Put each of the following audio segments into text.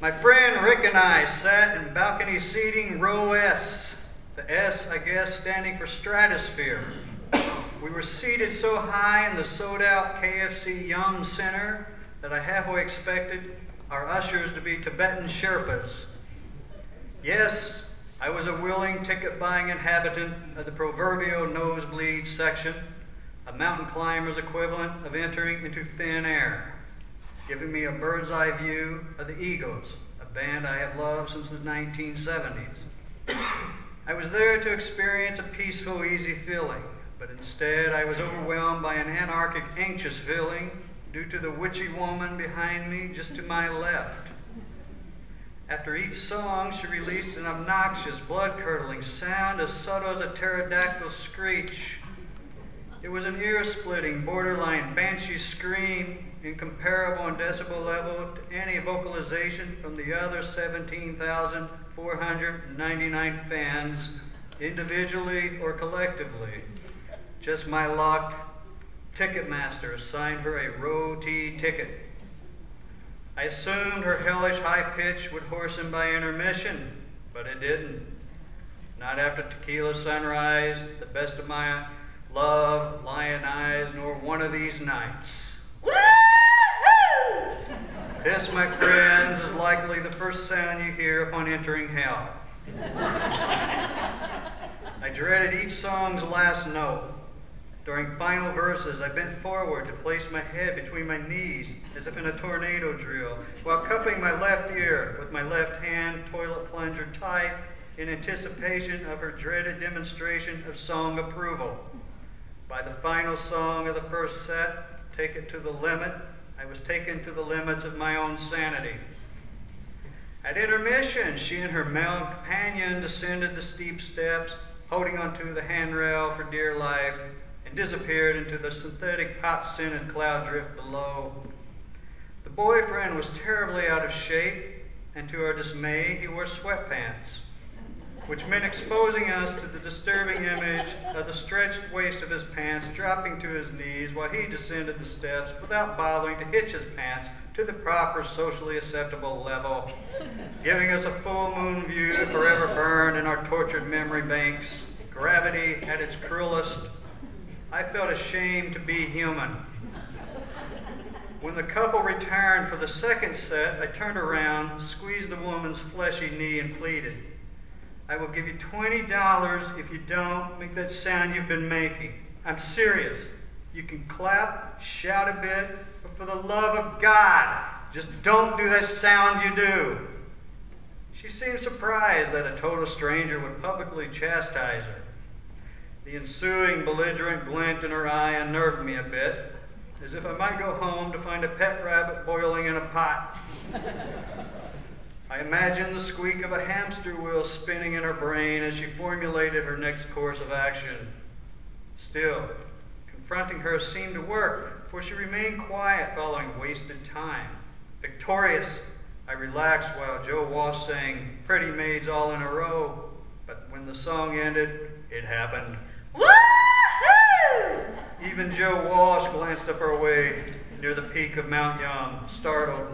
My friend Rick and I sat in balcony seating row S. The S, I guess, standing for stratosphere. We were seated so high in the sold-out KFC Yum Center that I halfway expected our ushers to be Tibetan Sherpas. Yes, I was a willing ticket-buying inhabitant of the proverbial nosebleed section, a mountain climber's equivalent of entering into thin air, giving me a bird's eye view of the Eagles, a band I have loved since the 1970s. I was there to experience a peaceful, easy feeling, but instead I was overwhelmed by an anarchic, anxious feeling due to the witchy woman behind me just to my left. After each song, she released an obnoxious, blood-curdling sound as subtle as a pterodactyl screech. It was an ear-splitting, borderline banshee scream, incomparable in decibel level to any vocalization from the other 17,499 fans, individually or collectively. Just my luck, Ticketmaster assigned her a row T ticket. I assumed her hellish high pitch would hoarse him by intermission, but it didn't. Not after Tequila Sunrise, The Best of My Love, Lion Eyes, nor one of these nights. Woo-hoo! This, my friends, is likely the first sound you hear upon entering hell. I dreaded each song's last note. During final verses, I bent forward to place my head between my knees as if in a tornado drill, while cupping my left ear with my left hand toilet plunger tight in anticipation of her dreaded demonstration of song approval. By the final song of the first set, Take It to the Limit, I was taken to the limits of my own sanity. At intermission, she and her male companion descended the steep steps, holding onto the handrail for dear life, and disappeared into the synthetic hot-scented cloud drift below. The boyfriend was terribly out of shape, and to our dismay, he wore sweatpants, which meant exposing us to the disturbing image of the stretched waist of his pants dropping to his knees while he descended the steps without bothering to hitch his pants to the proper socially acceptable level, giving us a full moon view forever burned in our tortured memory banks, gravity at its cruelest. I felt ashamed to be human. When the couple returned for the second set, I turned around, squeezed the woman's fleshy knee, and pleaded, I will give you $20 if you don't make that sound you've been making. I'm serious. You can clap, shout a bit, but for the love of God, just don't do that sound you do. She seemed surprised that a total stranger would publicly chastise her. The ensuing belligerent glint in her eye unnerved me a bit, as if I might go home to find a pet rabbit boiling in a pot. I imagined the squeak of a hamster wheel spinning in her brain as she formulated her next course of action. Still, confronting her seemed to work, for she remained quiet following wasted time. Victorious, I relaxed while Joe Walsh sang Pretty Maids All in a Row, but when the song ended, it happened. Woo-hoo! Even Joe Walsh glanced up our way near the peak of Mount Yum, startled.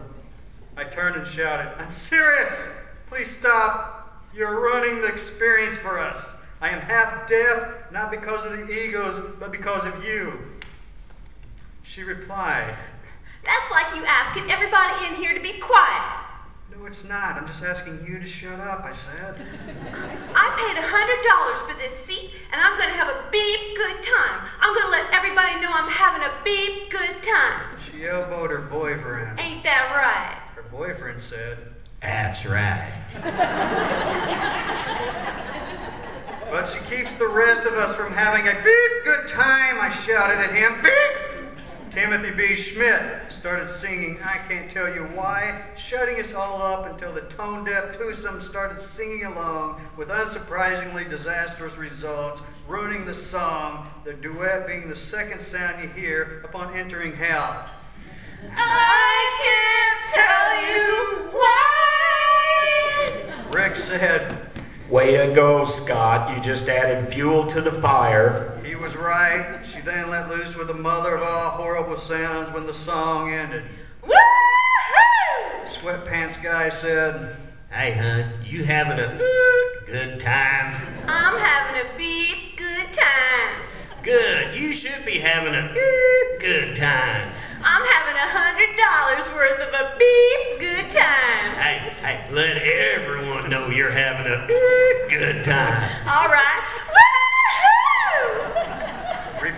I turned and shouted, I'm serious! Please stop! You're ruining the experience for us. I am half deaf, not because of the egos, but because of you. She replied, That's like you asking everybody in here to be quiet. No, it's not. I'm just asking you to shut up, I said. I paid $100 for this seat, and I'm going to have a beep good time. I'm going to let everybody know I'm having a beep good time. She elbowed her boyfriend. Ain't that right? Her boyfriend said, That's right. But she keeps the rest of us from having a beep good time, I shouted at him. Beep! Timothy B. Schmidt started singing, I can't tell you why, shutting us all up until the tone-deaf twosome started singing along with unsurprisingly disastrous results, ruining the song, the duet being the second sound you hear upon entering hell. I can't tell you why. Rick said, Way to go, Scott. You just added fuel to the fire. He was right. She then let loose with the mother of all horrible sounds when the song ended. Woo-hoo! sweatpants guy said, Hey, hon, you having a good time? I'm having a big good time. Good. You should be having a good time. I'm having $100 worth of a big good time. Hey, let everyone know you're having a good time. All right. Woohoo!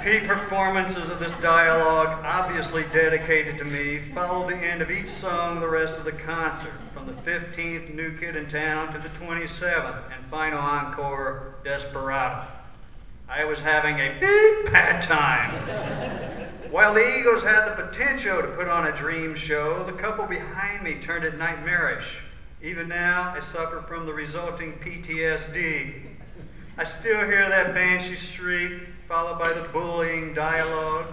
repeat performances of this dialogue, obviously dedicated to me, follow the end of each song the rest of the concert, from the 15th New Kid in Town to the 27th and final encore, Desperado. I was having a big bad time. While the Eagles had the potential to put on a dream show, the couple behind me turned it nightmarish. Even now, I suffer from the resulting PTSD. I still hear that banshee shriek, followed by the bullying dialogue.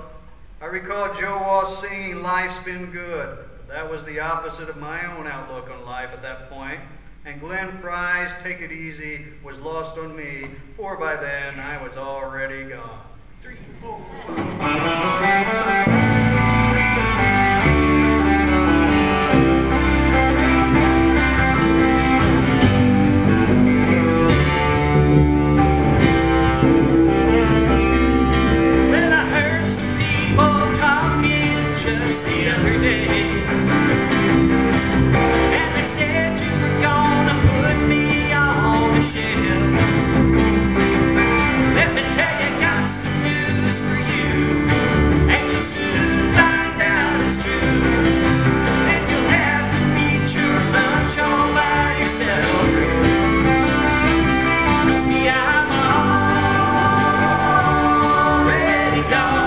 I recall Joe Walsh singing "Life's Been Good." That was the opposite of my own outlook on life at that point. And Glenn Fry's "Take It Easy" was lost on me, for by then I was already gone. 3, 4, 5. Just the other day, and they said you were gonna put me on the shelf. Let me tell you, got some news for you, and you'll soon find out it's true. Then you'll have to eat your lunch all by yourself. Trust me, I'm already gone.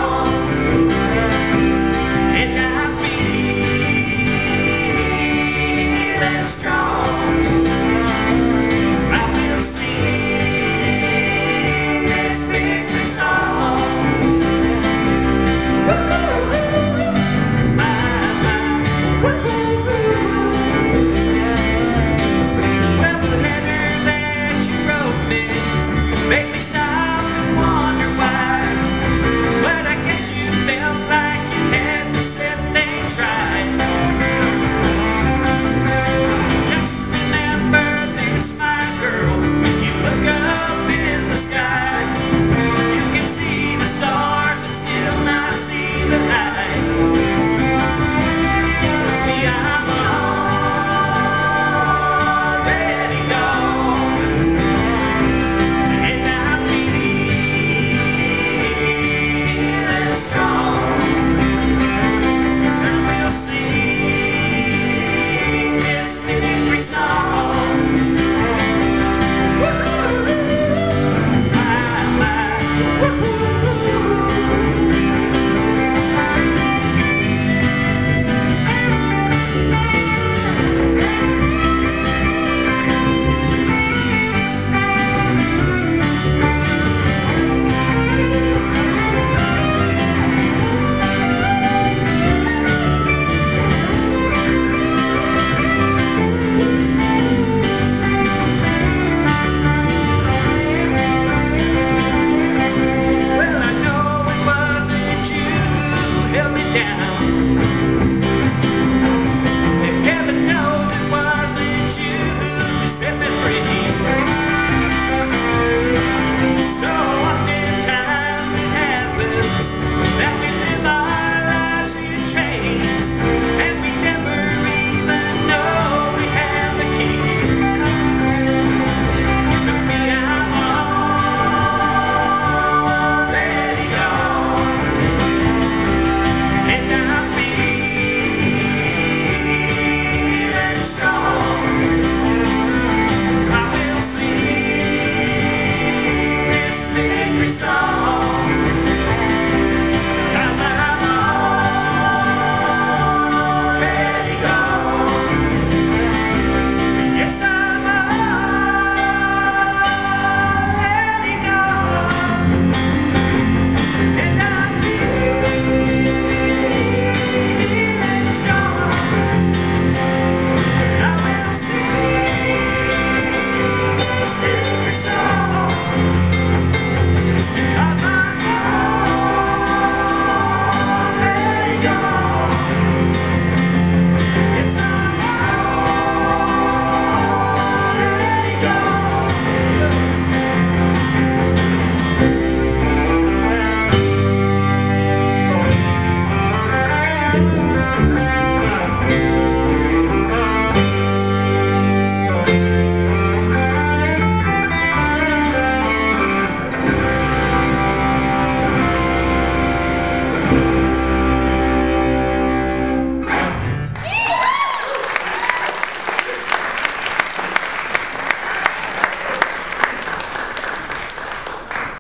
Strong.